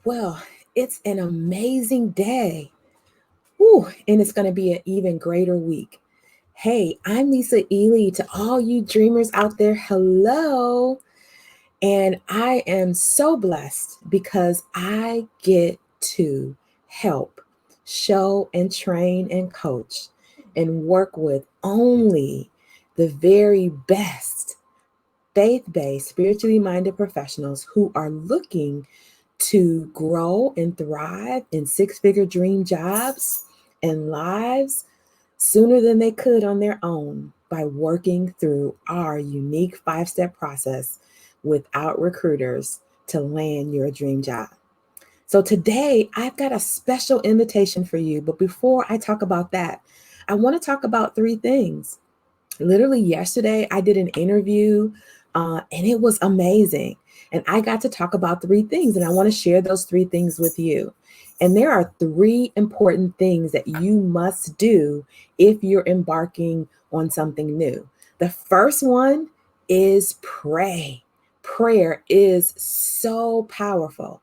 Well, it's an amazing day. Whew, and it's going to be an even greater week. Hey, I'm Lisa Ely. To all you dreamers out there, hello. And I am so blessed because I get to help, show, and train and coach and work with only the very best faith-based, spiritually minded professionals who are looking to grow and thrive in six-figure dream jobs and lives sooner than they could on their own by working through our unique five-step process without recruiters to land your dream job. So today I've got a special invitation for you. But before I talk about that, I want to talk about three things. Literally yesterday, I did an interview and it was amazing. And I got to talk about three things, and I want to share those three things with you. And there are three important things that you must do if you're embarking on something new. The first one is pray. Prayer is so powerful.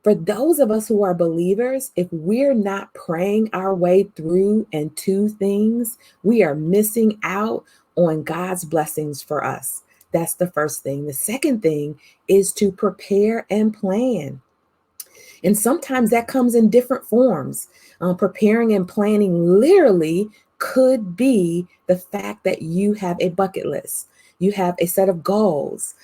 For those of us who are believers, if we're not praying our way through and to things, we are missing out on God's blessings for us. That's the first thing. The second thing is to prepare and plan. And sometimes that comes in different forms. Preparing and planning literally could be the fact that you have a bucket list. You have a set of goals.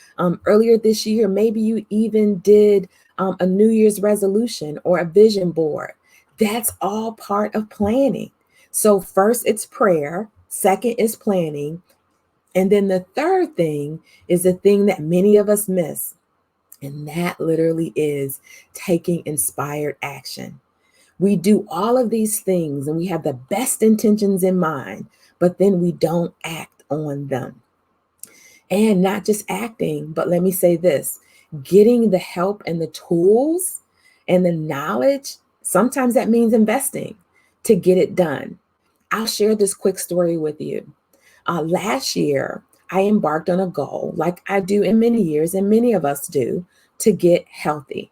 Earlier this year, maybe you even did a New Year's resolution or a vision board. That's all part of planning. So first it's prayer, second is planning, and then the third thing is the thing that many of us miss, and that literally is taking inspired action. We do all of these things and we have the best intentions in mind, but then we don't act on them. And not just acting, but let me say this, getting the help and the tools and the knowledge, sometimes that means investing to get it done. I'll share this quick story with you. Last year, I embarked on a goal, like I do in many years, and many of us do, to get healthy.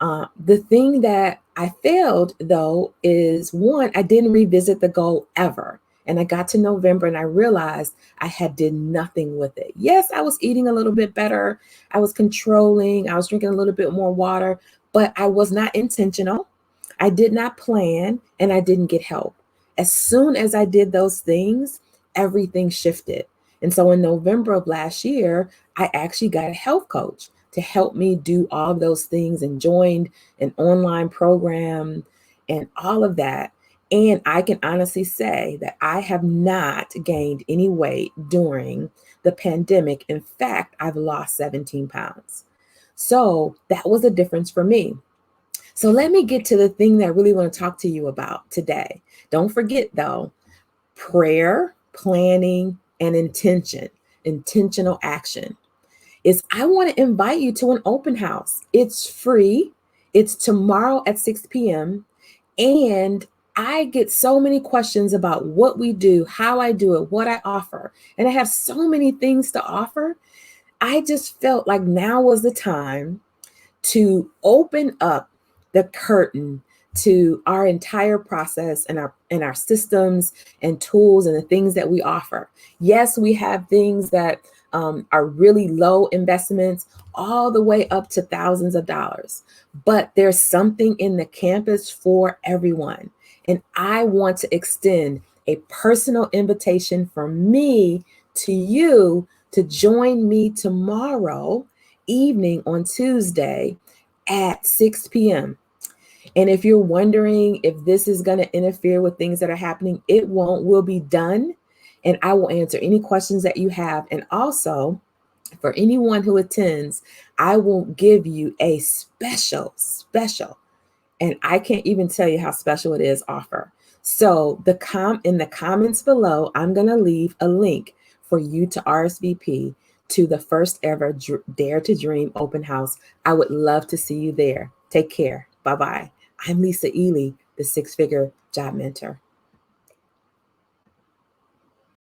The thing that I failed, though, is one, I didn't revisit the goal ever. And I got to November and I realized I had did nothing with it. Yes, I was eating a little bit better. I was controlling. I was drinking a little bit more water, but I was not intentional. I did not plan, and I didn't get help. As soon as I did those things, everything shifted. And so in November of last year, I actually got a health coach to help me do all of those things and joined an online program and all of that. And I can honestly say that I have not gained any weight during the pandemic. In fact, I've lost 17 pounds. So that was a difference for me. So let me get to the thing that I really want to talk to you about today. Don't forget though, prayer, planning, and intentional action. Is I want to invite you to an open house. It's free. It's tomorrow at 6 p.m. And I get so many questions about what we do, how I do it, what I offer. And I have so many things to offer. I just felt like now was the time to open up the curtain to our entire process and our systems and tools and the things that we offer. Yes, we have things that are really low investments, all the way up to thousands of dollars. But there's something in the campus for everyone. And I want to extend a personal invitation from me to you to join me tomorrow evening on Tuesday at 6 p.m. And if you're wondering if this is going to interfere with things that are happening, it won't. We'll be done. And I will answer any questions that you have. And also, for anyone who attends, I will give you a special, and I can't even tell you how special it is, offer. So in the comments below, I'm going to leave a link for you to RSVP to the first ever Dare to Dream open house. I would love to see you there. Take care. Bye-bye. I'm Lisa Ely, the six-figure job mentor.